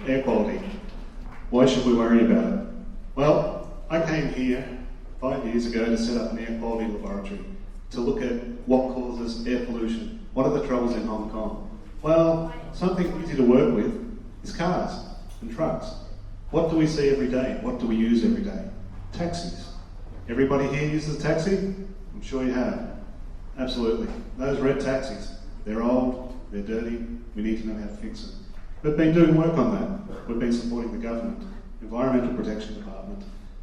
Air quality. Why should we worry about it? Well, I came here 5 years ago to set up an air quality laboratory to look at what causes air pollution. What are the troubles in Hong Kong? Well, something easy to work with is cars and trucks. What do we see every day? What do we use every day? Taxis. Everybody here uses a taxi? I'm sure you have. Absolutely. Those red taxis, they're old, they're dirty, we need to know how to fix them. We've been doing work on that. We've been supporting the government, Environmental Protection Department,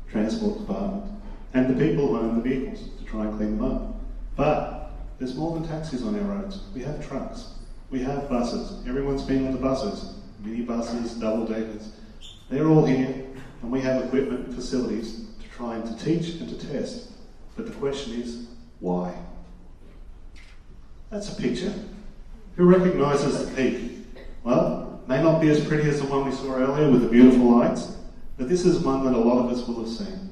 Transport Department, and the people who own the vehicles to try and clean them up. But there's more than taxis on our roads. We have trucks, we have buses. Everyone's been on the buses, minibuses, double-deckers. They're all here, and we have equipment and facilities to try and to teach and to test. But the question is, why? That's a picture. Who recognises the peak? Well, may not be as pretty as the one we saw earlier with the beautiful lights, but this is one that a lot of us will have seen.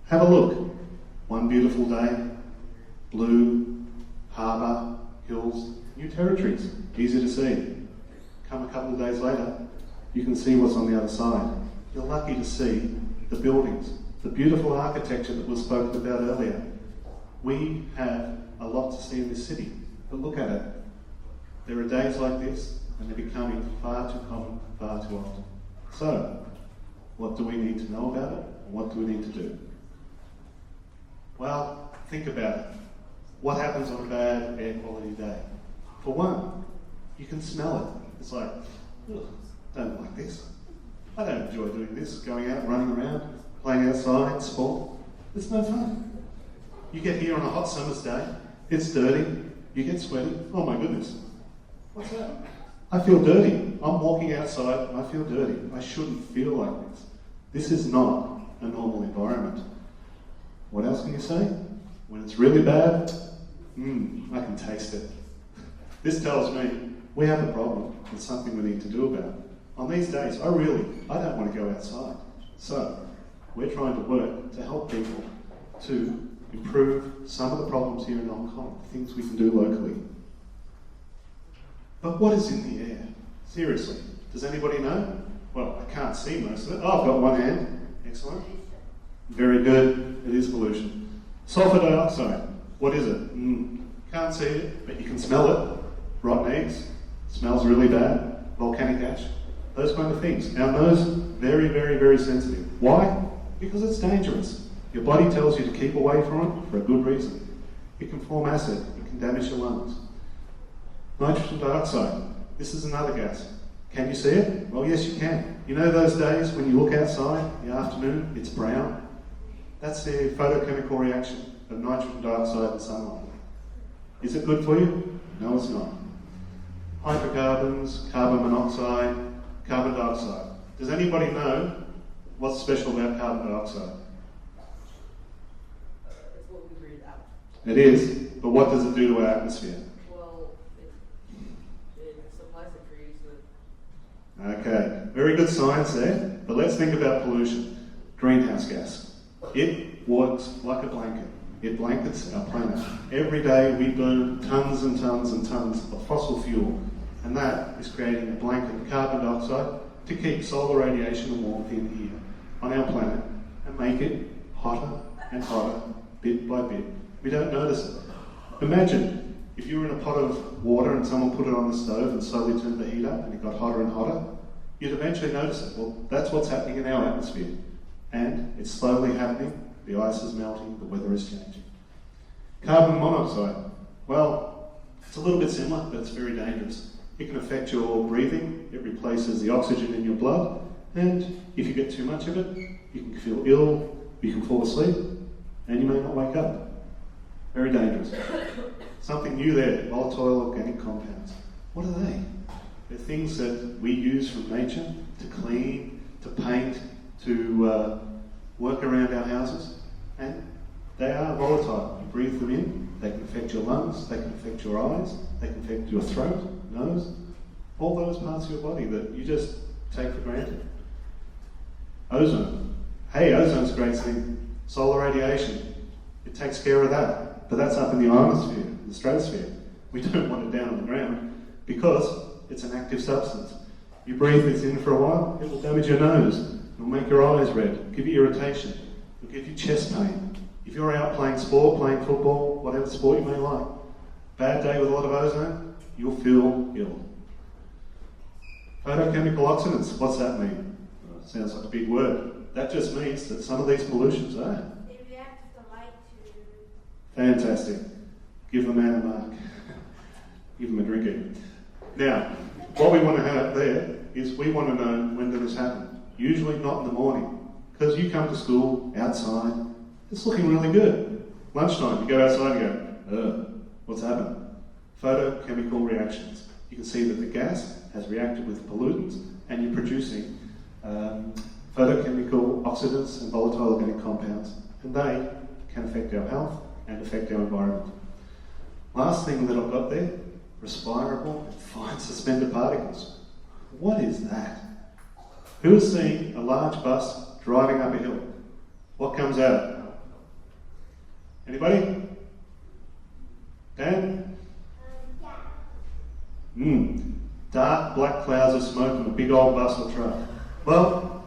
Have a look. One beautiful day, blue, harbour, hills, new territories, easy to see. Come a couple of days later, you can see what's on the other side. You're lucky to see the buildings, the beautiful architecture that was spoken about earlier. We have a lot to see in this city, but look at it. There are days like this, and they're becoming far too common, far too often. So, what do we need to know about it, and what do we need to do? Well, think about it. What happens on a bad air quality day? For one, you can smell it. It's like, ugh, I don't like this. I don't enjoy doing this, going out, running around, playing outside, sport. It's no fun. You get here on a hot summer's day, it's dirty, you get sweaty. Oh my goodness, what's that? I feel dirty. I'm walking outside and I feel dirty. I shouldn't feel like this. This is not a normal environment. What else can you say? When it's really bad, I can taste it. This tells me we have a problem and something we need to do about it. On these days, I don't want to go outside. So, we're trying to work to help people to improve some of the problems here in Hong Kong, things we can do locally. But what is in the air? Seriously, does anybody know? Well, I can't see most of it. Oh, I've got one hand. Excellent. Very good. It is pollution. Sulfur dioxide. What is it? Can't see it, but you can smell it. Rotten eggs. Smells really bad. Volcanic ash. Those kind of things. Our nose, very, very, very sensitive. Why? Because it's dangerous. Your body tells you to keep away from it for a good reason. It can form acid. It can damage your lungs. Nitrogen dioxide. This is another gas. Can you see it? Well, yes, you can. You know those days when you look outside in the afternoon, it's brown? That's the photochemical reaction of nitrogen dioxide and sunlight. Is it good for you? No, it's not. Hydrocarbons, carbon monoxide, carbon dioxide. Does anybody know what's special about carbon dioxide? It's what we breathe out. It is, but what does it do to our atmosphere? Well, it supplies it for use with. Okay, very good science there, but let's think about pollution. Greenhouse gas. It works like a blanket. It blankets our planet. Every day we burn tons and tons and tons of fossil fuel, and that is creating a blanket of carbon dioxide to keep solar radiation and warmth in here on our planet and make it hotter and hotter, bit by bit. We don't notice it. Imagine if you were in a pot of water and someone put it on the stove and slowly turned the heat up and it got hotter and hotter, you'd eventually notice it. Well, that's what's happening in our atmosphere. And it's slowly happening. The ice is melting, the weather is changing. Carbon monoxide. Well, it's a little bit similar, but it's very dangerous. It can affect your breathing. It replaces the oxygen in your blood. And if you get too much of it, you can feel ill, you can fall asleep, and you may not wake up. Very dangerous. Something new there, volatile organic compounds. What are they? They're things that we use from nature to clean, to paint, to work around our houses, and they are volatile. You breathe them in, they can affect your lungs, they can affect your eyes, they can affect your throat, nose, all those parts of your body that you just take for granted. Ozone. Hey, ozone's a great thing. Solar radiation. It takes care of that, but that's up in the ionosphere, the stratosphere. We don't want it down on the ground because it's an active substance. You breathe this in for a while, it will damage your nose, it'll make your eyes red, give you irritation, it'll give you chest pain. If you're out playing sport, playing football, whatever sport you may like, bad day with a lot of ozone, you'll feel ill. Photochemical oxidants, what's that mean? Sounds like a big word. That just means that some of these pollutions are. They react with the light to... Fantastic. Give the man a mark. Give him a drinking. Now, what we want to have there is we want to know when does this happen. Usually not in the morning. Because you come to school, outside, it's looking really good. Lunchtime, you go outside and go, what's happened? Photochemical reactions. You can see that the gas has reacted with pollutants and you're producing photochemical oxidants and volatile organic compounds, and they can affect our health and affect our environment. Last thing that I've got there, respirable and fine suspended particles. What is that? Who has seen a large bus driving up a hill? What comes out? Anybody? Dan? Dark black clouds of smoke from a big old bus or truck. Well,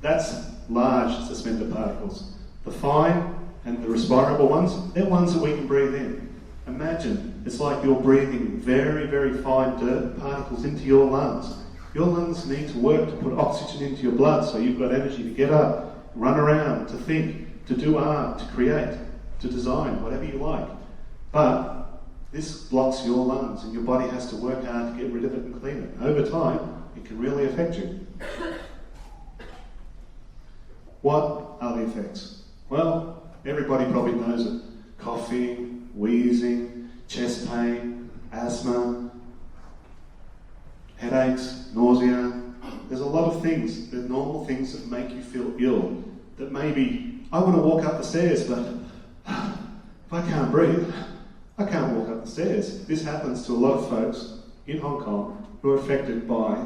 that's large suspended particles. The fine and the respirable ones, they're ones that we can breathe in. Imagine, it's like you're breathing very, very fine dirt particles into your lungs. Your lungs need to work to put oxygen into your blood so you've got energy to get up, run around, to think, to do art, to create, to design, whatever you like. But this blocks your lungs and your body has to work hard to get rid of it and clean it. Over time, it can really affect you. What are the effects? Well, everybody probably knows it. Coughing, wheezing, chest pain, asthma, headaches, nausea. There's a lot of things, there's normal things that make you feel ill. That maybe, I want to walk up the stairs, but if I can't breathe, I can't walk up the stairs. This happens to a lot of folks in Hong Kong who are affected by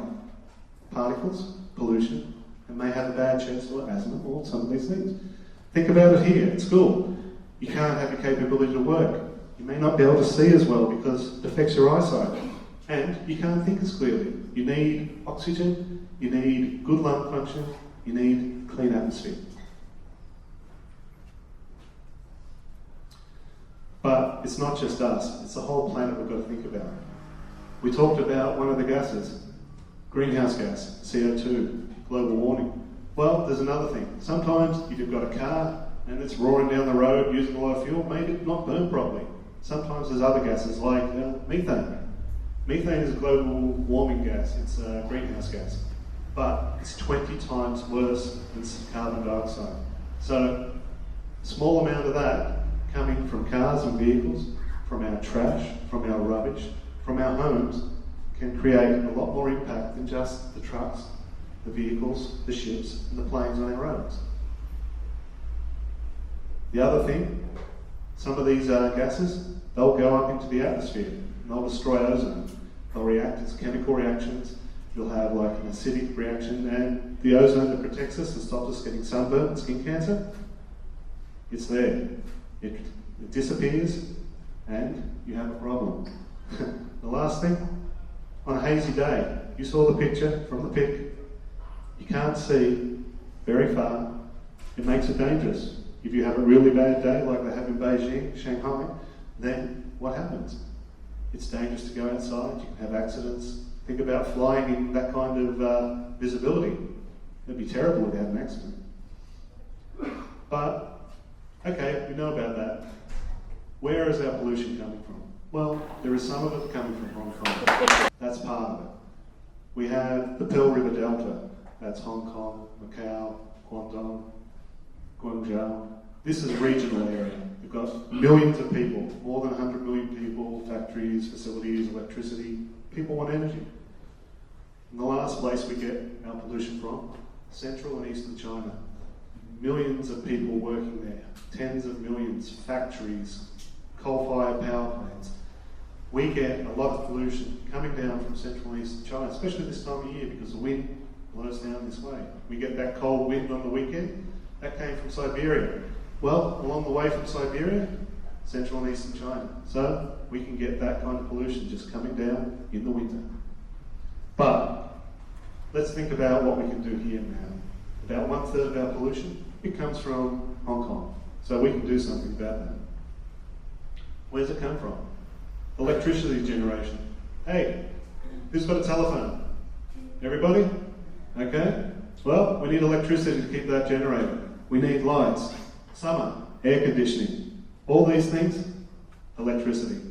particles, pollution, and may have a bad chest or asthma or some of these things. Think about it here at school. You can't have your capability to work. You may not be able to see as well because it affects your eyesight. And you can't think as clearly. You need oxygen, you need good lung function, you need clean atmosphere. But it's not just us, it's the whole planet we've got to think about. We talked about one of the gases, greenhouse gas, CO2, global warming. Well, there's another thing. Sometimes if you've got a car and it's roaring down the road using a lot of fuel, maybe it's not burn properly. Sometimes there's other gases like methane. Methane is a global warming gas, it's a greenhouse gas. But it's 20 times worse than carbon dioxide. So, a small amount of that coming from cars and vehicles, from our trash, from our rubbish, from our homes, can create a lot more impact than just the trucks, the vehicles, the ships, and the planes on our roads. The other thing, some of these gases, they'll go up into the atmosphere and they'll destroy ozone. They'll react as chemical reactions. You'll have like an acidic reaction, and the ozone that protects us and stops us getting sunburn and skin cancer, it's there. It disappears and you have a problem. The last thing, on a hazy day, you saw the picture from the pic. You can't see very far. It makes it dangerous. If you have a really bad day, like they have in Beijing, Shanghai, then what happens? It's dangerous to go outside. You can have accidents. Think about flying in that kind of visibility. It'd be terrible if you had an accident. But, okay, we know about that. Where is our pollution coming from? Well, there is some of it coming from Hong Kong. That's part of it. We have the Pearl River Delta. That's Hong Kong, Macau, Guangdong, Guangzhou. This is a regional area. We've got millions of people, more than 100 million people, factories, facilities, electricity. People want energy. And the last place we get our pollution from, central and eastern China. Millions of people working there, tens of millions, factories, coal-fired power plants. We get a lot of pollution coming down from central and eastern China, especially this time of year because the wind blows down this way. We get that cold wind on the weekend. That came from Siberia. Well, along the way from Siberia, central and eastern China. So we can get that kind of pollution just coming down in the winter. But let's think about what we can do here now. About 1/3 of our pollution, it comes from Hong Kong. So we can do something about that. Where's it come from? Electricity generation. Hey, who's got a telephone? Everybody? Okay. Well, we need electricity to keep that generated. We need lights, summer, air conditioning. All these things, electricity.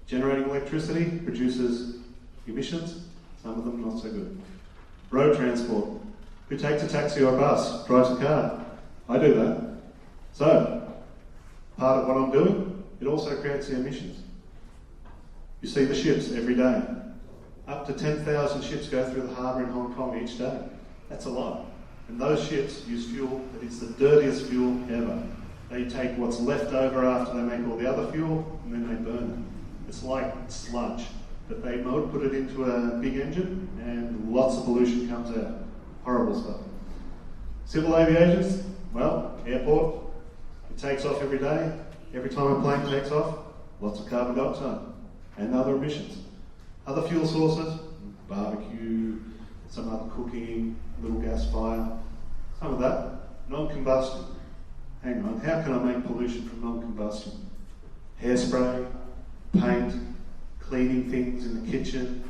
Generating electricity produces emissions, some of them not so good. Road transport. Who takes a taxi or a bus, drives a car? I do that. So, part of what I'm doing, it also creates the emissions. You see the ships every day. Up to 10,000 ships go through the harbour in Hong Kong each day. That's a lot. And those ships use fuel that is the dirtiest fuel ever. They take what's left over after they make all the other fuel, and then they burn it. It's like sludge. But they put it into a big engine, and lots of pollution comes out. Horrible stuff. Civil aviation, well, airport, it takes off every day. Every time a plane takes off, lots of carbon dioxide and other emissions. Other fuel sources, barbecue, some other cooking, little gas fire, some of that. Non-combustion. Hang on, how can I make pollution from non-combustion? Hairspray, paint, cleaning things in the kitchen.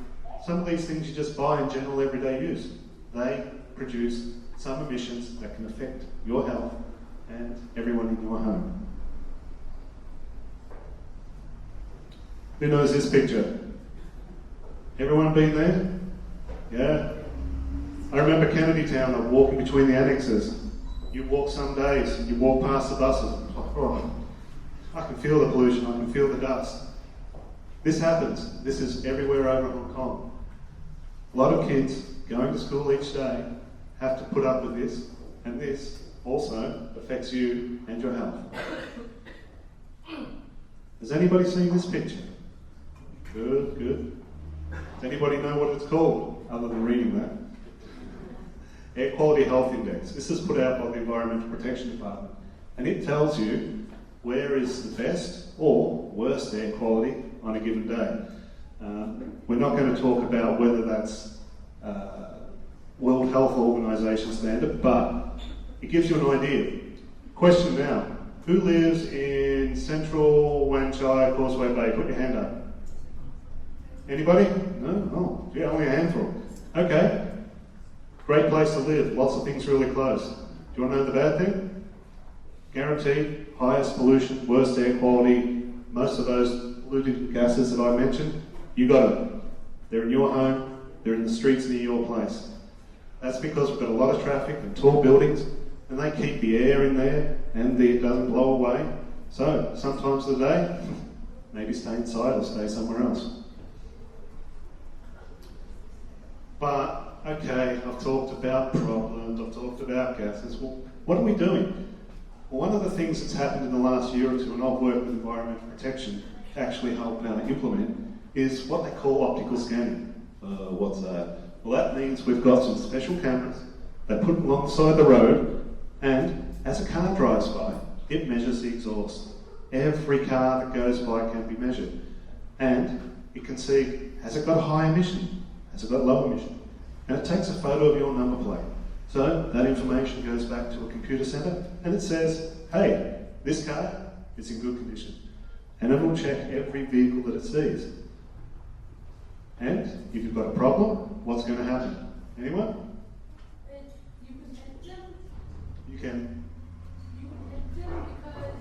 Some of these things you just buy in general everyday use. They produce some emissions that can affect your health and everyone in your home. Who knows this picture? Everyone been there? Yeah? I remember Kennedy Town, I'm walking between the annexes. You walk some days, you walk past the buses, oh, I can feel the pollution, I can feel the dust. This happens. This is everywhere over Hong Kong. A lot of kids going to school each day have to put up with this, and this also affects you and your health. Has anybody seen this picture? Good, good. Does anybody know what it's called, other than reading that? Air Quality Health Index. This is put out by the Environmental Protection Department, and it tells you where is the best or worst air quality on a given day. We're not going to talk about whether that's World Health Organization standard, but it gives you an idea. Question now, who lives in central Wan Chai, Causeway Bay? Put your hand up. Anybody? No? Oh, yeah, only a handful. Okay. Great place to live, lots of things really close. Do you want to know the bad thing? Guaranteed, highest pollution, worst air quality, most of those polluted gases that I mentioned, you got them. They're in your home, they're in the streets near your place. That's because we've got a lot of traffic and tall buildings, and they keep the air in there, and it doesn't blow away. So, sometimes of the day, maybe stay inside or stay somewhere else. But, okay, I've talked about problems, I've talked about gases. Well, what are we doing? Well, one of the things that's happened in the last year or two, and I've worked with environmental protection to actually help implement, is what they call optical scanning. What's that? Well, that means we've got some special cameras they put alongside the road, and as a car drives by, it measures the exhaust. Every car that goes by can be measured. And it can see, has it got a high emission? Has it got low emission? And it takes a photo of your number plate. So that information goes back to a computer centre, and it says, hey, this car is in good condition. And it will check every vehicle that it sees. And if you've got a problem, what's going to happen? Anyone? You can hit them. You can. You can hit them because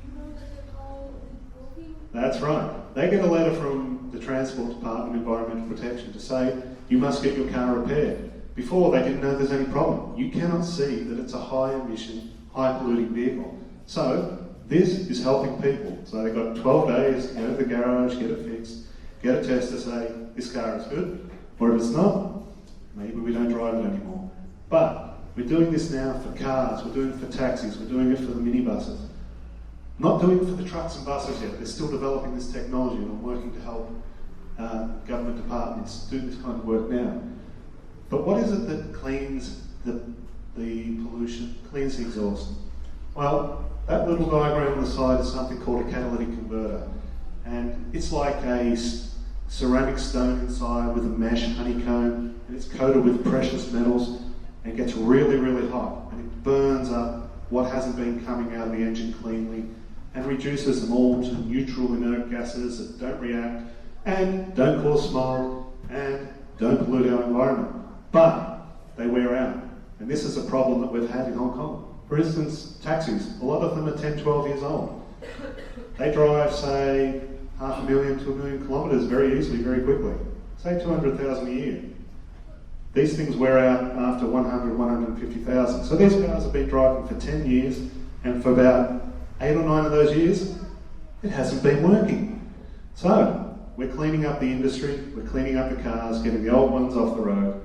you know that the car is working. That's right. They get a letter from the Transport Department, Environmental Protection, to say you must get your car repaired. Before, they didn't know there's any problem. You cannot see that it's a high emission, high polluting vehicle. So this is helping people. So they've got 12 days to go to the garage, get it fixed, get a test to say this car is good, or if it's not, maybe we don't drive it anymore. But we're doing this now for cars, we're doing it for taxis, we're doing it for the minibuses. Not doing it for the trucks and buses yet. They're still developing this technology, and I'm working to help government departments do this kind of work now. But what is it that cleans the pollution, cleans the exhaust? Well, that little diagram on the side is something called a catalytic converter. And it's like a ceramic stone inside with a mesh honeycomb, and it's coated with precious metals, and gets really, really hot, and it burns up what hasn't been coming out of the engine cleanly, and reduces them all to neutral inert gases that don't react, and don't cause smog, and don't pollute our environment. But they wear out, and this is a problem that we've had in Hong Kong. For instance, taxis, a lot of them are 10, 12 years old. They drive, say, 500,000 to 1 million kilometres very easily, very quickly. Say 200,000 a year. These things wear out after 100, 150,000. So these cars have been driving for 10 years, and for about 8 or 9 of those years, it hasn't been working. So we're cleaning up the industry, we're cleaning up the cars, getting the old ones off the road,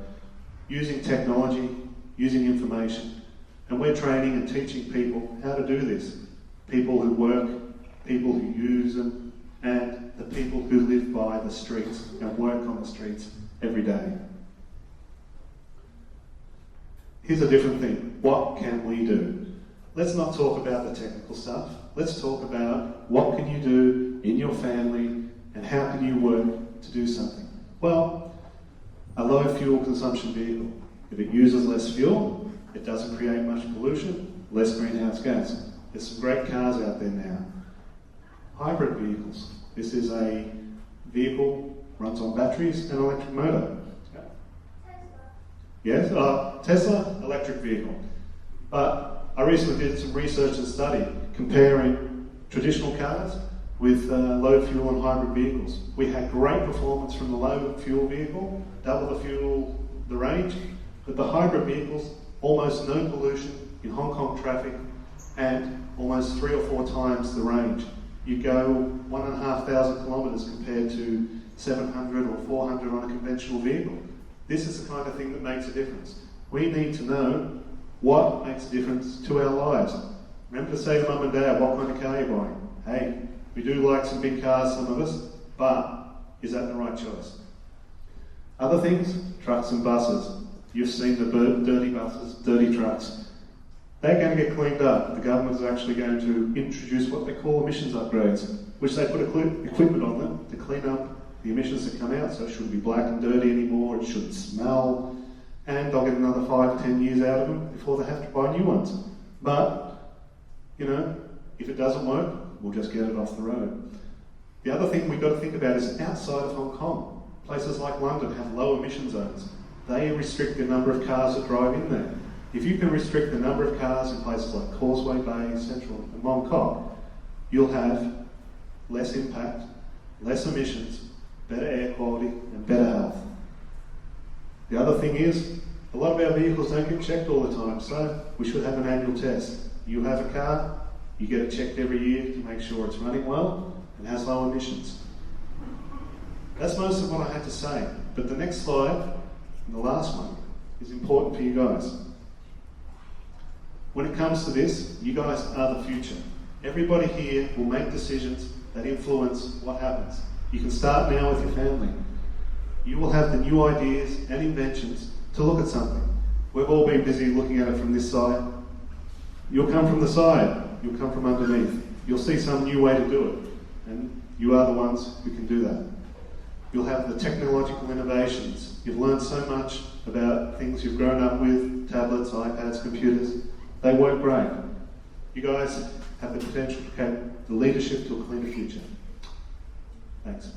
using technology, using information, and we're training and teaching people how to do this. People who work, people who use them, and the people who live by the streets and work on the streets every day. Here's a different thing. What can we do? Let's not talk about the technical stuff. Let's talk about what can you do in your family and how can you work to do something. Well, a low fuel consumption vehicle. If it uses less fuel, it doesn't create much pollution, less greenhouse gas. There's some great cars out there now. Hybrid vehicles. This is a vehicle, runs on batteries and electric motor. Yes, Tesla electric vehicle. But I recently did some research and study comparing traditional cars with low fuel and hybrid vehicles. We had great performance from the low fuel vehicle, double the fuel, the range, but the hybrid vehicles, almost no pollution in Hong Kong traffic and almost 3 or 4 times the range. You go 1,500 kilometres compared to 700 or 400 on a conventional vehicle. This is the kind of thing that makes a difference. We need to know what makes a difference to our lives. Remember to say to mum and dad, what kind of car you're buying. Hey, we do like some big cars, some of us, but is that the right choice? Other things, trucks and buses. You've seen the dirty buses, dirty trucks. They're going to get cleaned up. The government is actually going to introduce what they call emissions upgrades, which they put equipment on them to clean up the emissions that come out, so it shouldn't be black and dirty anymore, it shouldn't smell, and they'll get another 5 or 10 years out of them before they have to buy new ones. But, you know, if it doesn't work, we'll just get it off the road. The other thing we've got to think about is outside of Hong Kong. Places like London have low emission zones. They restrict the number of cars that drive in there. If you can restrict the number of cars in places like Causeway Bay, Central and Mong Kok, you'll have less impact, less emissions, better air quality and better health. The other thing is, a lot of our vehicles don't get checked all the time, so we should have an annual test. You have a car, you get it checked every year to make sure it's running well and has low emissions. That's most of what I had to say, but the next slide, and the last one, is important for you guys. When it comes to this, you guys are the future. Everybody here will make decisions that influence what happens. You can start now with your family. You will have the new ideas and inventions to look at something. We've all been busy looking at it from this side. You'll come from the side. You'll come from underneath. You'll see some new way to do it. And you are the ones who can do that. You'll have the technological innovations. You've learned so much about things you've grown up with, tablets, iPads, computers. They work great. You guys have the potential to create the leadership to a cleaner future. Thanks.